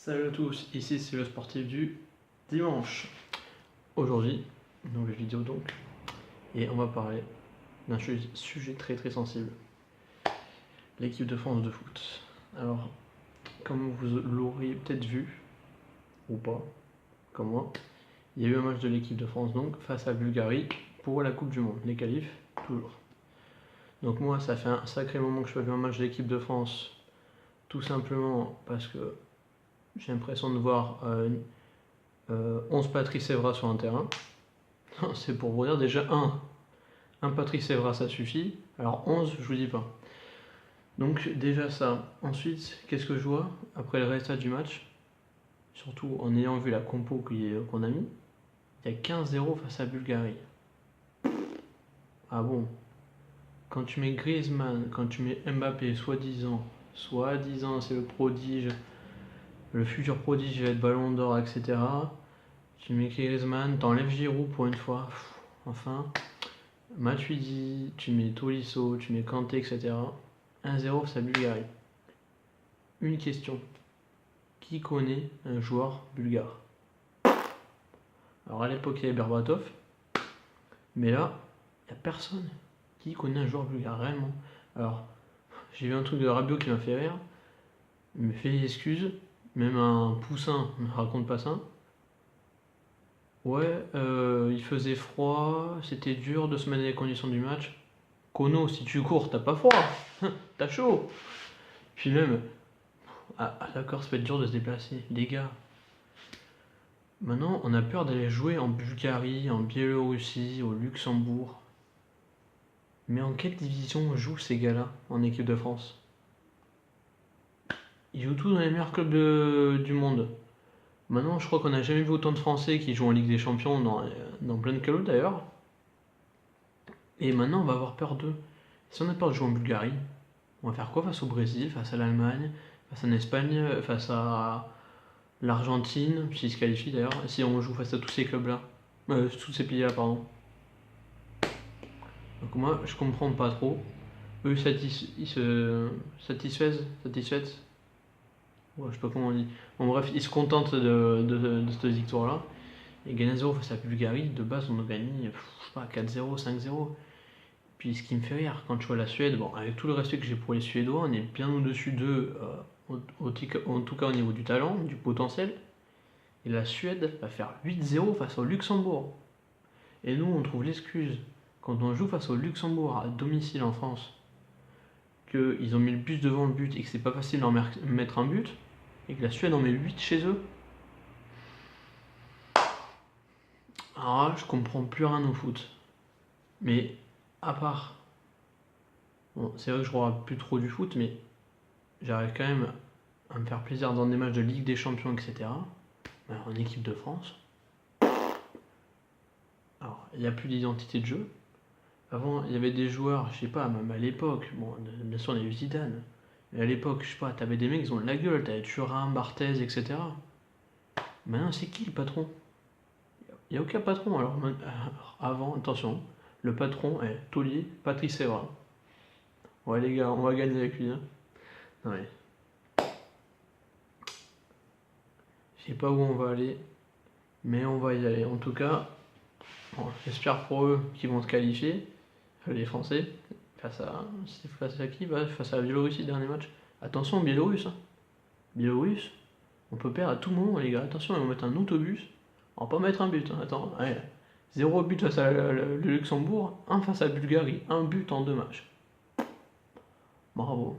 Salut à tous, ici c'est le sportif du dimanche. Aujourd'hui, nouvelle vidéo donc, et on va parler d'un sujet très sensible. L'équipe de France de foot. Alors, comme vous l'aurez peut-être vu, ou pas, comme moi, il y a eu un match de l'équipe de France donc face à Bulgarie pour la Coupe du Monde, les qualifs, toujours. Donc moi, ça fait un sacré moment que je fais un match de l'équipe de France, tout simplement parce que j'ai l'impression de voir 11 Patrice Evra sur un terrain. C'est pour vous dire déjà un Patrice Evra ça suffit, alors 11 je vous dis pas. Donc déjà ça. Ensuite, qu'est-ce que je vois après le résultat du match, surtout en ayant vu la compo qu'on a mis, il y a 15-0 face à Bulgarie. Ah bon, quand tu mets Griezmann, quand tu mets Mbappé, soi-disant c'est le prodige, le futur prodige va être Ballon d'Or, etc. Tu mets Griezmann, t'enlèves Giroud pour une fois, enfin. Matuidi, tu mets Tolisso, tu mets Kanté, etc. 1-0 face à Bulgarie. Une question. Qui connaît un joueur bulgare? Alors à l'époque il y avait Berbatov, mais là, il n'y a personne qui connaît un joueur bulgare, réellement. Alors, j'ai vu un truc de Rabiot qui m'a fait rire, il me fait des excuses, même un poussin ne raconte pas ça. Ouais, il faisait froid, c'était dur de se mettre dans les conditions du match. Kono, si tu cours, t'as pas froid, t'as chaud. Puis même, d'accord, ça peut être dur de se déplacer, les gars. Maintenant, on a peur d'aller jouer en Bulgarie, en Biélorussie, au Luxembourg. Mais en quelle division jouent ces gars-là en équipe de France? Ils jouent tous dans les meilleurs clubs du monde. Maintenant, je crois qu'on n'a jamais vu autant de Français qui jouent en Ligue des Champions dans plein de clubs d'ailleurs. Et maintenant, on va avoir peur d'eux. Si on a peur de jouer en Bulgarie, on va faire quoi face au Brésil, face à l'Allemagne, face à l'Espagne, face à l'Argentine, s'ils se qualifient d'ailleurs, si on joue face à tous ces clubs-là, tous ces pays-là, pardon. Donc moi, je comprends pas trop. Eux, ils se satisfaisent, ouais, je sais pas comment on dit. Bon bref, ils se contentent de cette victoire-là. Et gagner 0 face à la Bulgarie, de base, on a gagné, je sais pas, 4-0, 5-0. Puis ce qui me fait rire, quand je vois la Suède, bon, avec tout le respect que j'ai pour les Suédois, on est bien au-dessus d'eux, en tout cas au niveau du talent, du potentiel. Et la Suède va faire 8-0 face au Luxembourg. Et nous, on trouve l'excuse, quand on joue face au Luxembourg à domicile en France, qu'ils ont mis le bus devant le but et que c'est pas facile d'en mettre un but, et que la Suède en met 8 chez eux. Alors là, je comprends plus rien au foot. Mais à part, bon, c'est vrai que je regarde plus trop du foot, mais j'arrive quand même à me faire plaisir dans des matchs de Ligue des Champions, etc. Alors, en équipe de France, alors il n'y a plus d'identité de jeu. Avant, il y avait des joueurs, je sais pas, même à l'époque, bon, bien sûr, on a eu Zidane, mais à l'époque, je sais pas, t'avais des mecs, ils ont de la gueule, t'avais Thuram, Barthez, etc. Maintenant, c'est qui le patron? Il n'y a aucun patron. Alors, avant, attention, le patron est Taulier, Patrice Evra. Ouais, les gars, on va gagner avec lui. Hein. Non, mais. Je sais pas où on va aller, mais on va y aller. En tout cas, bon, j'espère pour eux qu'ils vont se qualifier, les Français, face à qui? Face à la Biélorussie, dernier match. Attention, Biélorusse. Hein. Biélorusse, on peut perdre à tout moment, les gars. Attention, ils vont mettre un autobus. On va pas mettre un but. Hein. Attends, ouais. 0 but face à le Luxembourg, 1 face à la Bulgarie. 1 but en 2 matchs. Bravo.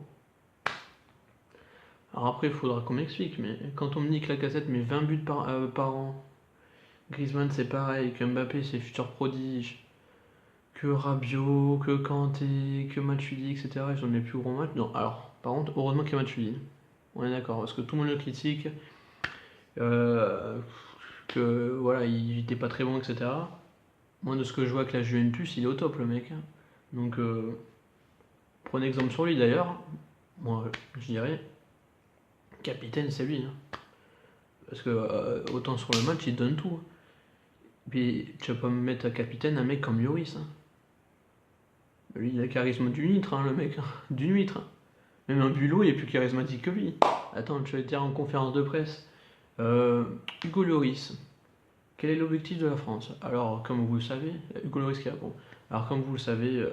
Alors après, il faudra qu'on m'explique, mais quand on me dit que la cassette met 20 buts par an, Griezmann c'est pareil, que Mbappé c'est futur prodige, que Rabiot, que Kanté, que Matuidi, etc. Ils ont les plus gros matchs. Non, alors, par contre, heureusement qu'il y a Matuidi. On est d'accord, parce que tout le monde le critique, que voilà, il était pas très bon, etc. Moi, de ce que je vois avec la Juventus, il est au top, le mec. Donc, prenez exemple sur lui d'ailleurs. Moi, je dirais, capitaine, c'est lui. Hein. Parce que autant sur le match, il donne tout. Puis, tu vas pas me mettre à capitaine un mec comme Lloris. Hein. Lui, il a le charisme d'une huître, hein, le mec. Hein. D'une huître. Hein. Même un bulot, il est plus charismatique que lui. Attends, tu vas dire en conférence de presse Hugo Lloris. Quel est l'objectif de la France? Alors, comme vous le savez, Hugo Lloris qui répond. Alors, comme vous le savez,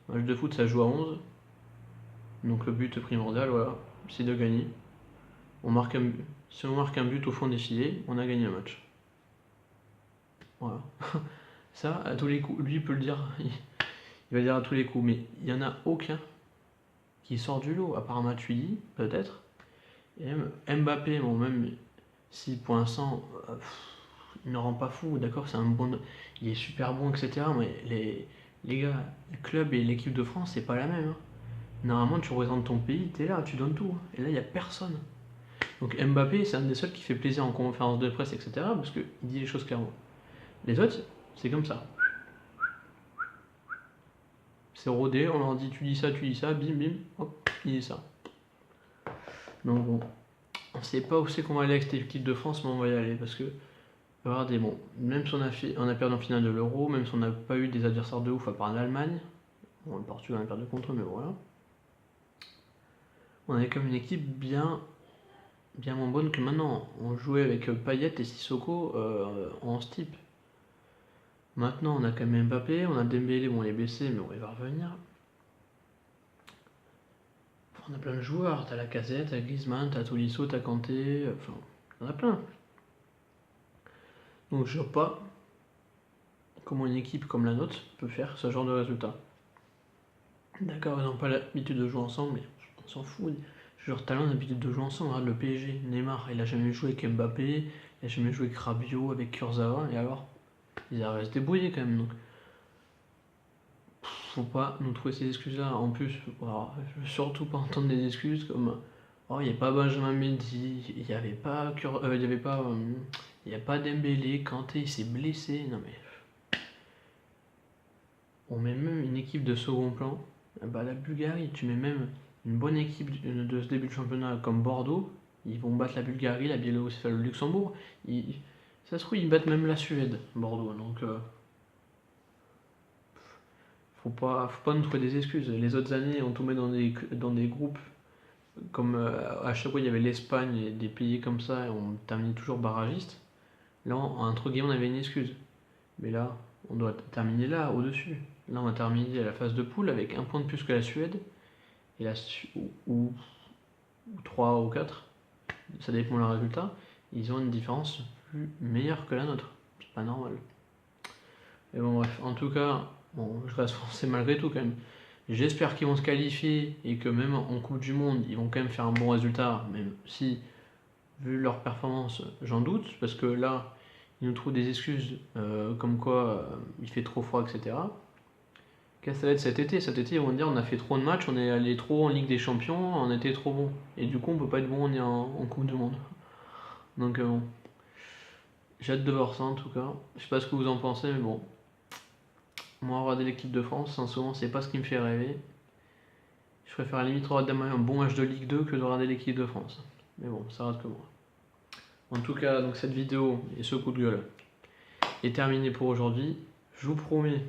match de foot ça joue à 11. Donc, le but primordial, voilà, c'est de gagner. On marque un but. Si on marque un but au fond des filets, on a gagné un match. Voilà. Ça, à tous les coups, lui peut le dire, il va dire à tous les coups, mais il n'y en a aucun qui sort du lot, à part Matuidi, peut-être. Et même Mbappé, bon, même si pour l'instant, il ne rend pas fou, d'accord, c'est un bon, il est super bon, etc. Mais les gars, le club et l'équipe de France, c'est pas la même. Hein. Normalement, tu représentes ton pays, t'es là, tu donnes tout. Hein. Et là, il n'y a personne. Donc Mbappé, c'est un des seuls qui fait plaisir en conférence de presse, etc. Parce qu'il dit les choses clairement. Les autres, c'est comme ça. C'est rodé, on leur dit tu dis ça, bim bim, hop, il dit ça. Donc bon, on sait pas où c'est qu'on va aller avec cette équipe de France, mais on va y aller parce que regardez, bon, même si on a perdu en finale de l'Euro, même si on n'a pas eu des adversaires de ouf à part l'Allemagne, bon, le Portugal on a perdu contre eux, mais voilà. On avait comme une équipe bien moins bonne que maintenant. On jouait avec Payet et Sissoko en type. Maintenant, on a quand même Mbappé, on a Dembélé, bon, il est blessé, mais on va revenir. On a plein de joueurs, t'as Lacazette, t'as Griezmann, t'as Tolisso, t'as Kanté, enfin, on a plein. Donc je vois pas comment une équipe comme la nôtre peut faire ce genre de résultat. D'accord, ils n'ont pas l'habitude de jouer ensemble, mais on s'en fout. Joueurs talent ont l'habitude de jouer ensemble. Regarde le PSG, Neymar, il a jamais joué avec Mbappé, il a jamais joué avec Rabiot, avec Kurzawa, et alors ils arrivent à se débrouiller quand même. Donc faut pas nous trouver ces excuses-là. En plus, alors, je veux surtout pas entendre des excuses comme oh, il n'y a pas Benjamin Mendy, il n'y avait pas il n'y a pas Dembélé, Kanté il s'est blessé. Non mais on met même une équipe de second plan. Bah, la Bulgarie, tu mets même une bonne équipe de ce début de championnat comme Bordeaux, ils vont battre la Bulgarie, la Biélorussie, le Luxembourg. Ça se trouve, ils battent même la Suède, Bordeaux. Donc, faut pas nous trouver des excuses. Les autres années, on tombait dans des groupes comme à chaque fois il y avait l'Espagne et des pays comme ça, et on terminait toujours barragiste. Là, entre guillemets, on avait une excuse. Mais là, on doit terminer là, au-dessus. Là, on va terminer à la phase de poule avec un point de plus que la Suède. Et ou 3 ou 4, ça dépend de leur résultat. Ils ont une différence meilleure que la nôtre. C'est pas normal. Et bon, bref, en tout cas, bon, je reste français malgré tout quand même. J'espère qu'ils vont se qualifier et que même en Coupe du Monde, ils vont quand même faire un bon résultat, même si, vu leur performance, j'en doute, parce que là, ils nous trouvent des excuses comme quoi il fait trop froid, etc. Qu'est-ce que ça va être cet été? Cet été, ils vont dire on a fait trop de matchs, on est allé trop en Ligue des Champions, on était trop bon. Et du coup, on peut pas être bon en Coupe du Monde. Donc bon, j'ai hâte de voir ça en tout cas. Je sais pas ce que vous en pensez, mais bon. Moi, regarder l'équipe de France, en ce moment, c'est pas ce qui me fait rêver. Je préfère à la limite regarder un bon match de Ligue 2 que de regarder l'équipe de France. Mais bon, ça reste que moi. En tout cas, donc cette vidéo et ce coup de gueule est terminé pour aujourd'hui. Je vous promets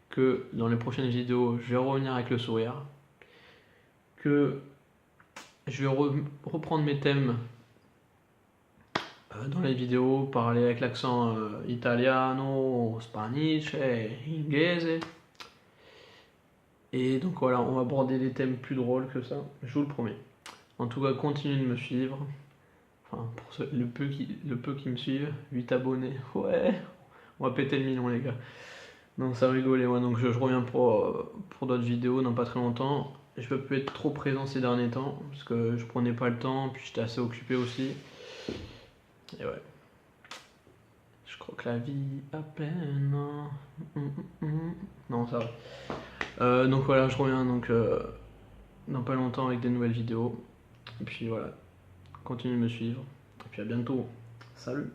que dans les prochaines vidéos, je vais revenir avec le sourire. Que je vais reprendre mes thèmes dans les vidéos, parler avec l'accent italiano, spanish, inglese. Et donc voilà, on va aborder des thèmes plus drôles que ça, je vous le promets. En tout cas, continuez de me suivre. Enfin, pour le peu qui me suivent, 8 abonnés, ouais, on va péter le million les gars. Donc ça rigole, moi, donc je reviens pour d'autres vidéos dans pas très longtemps. Je peux plus être trop présent ces derniers temps, parce que je prenais pas le temps, puis j'étais assez occupé aussi. Et ouais. Je crois que la vie à peine. Non, ça va. Donc voilà, je reviens donc dans pas longtemps avec des nouvelles vidéos. Et puis voilà, continuez de me suivre. Et puis à bientôt. Salut!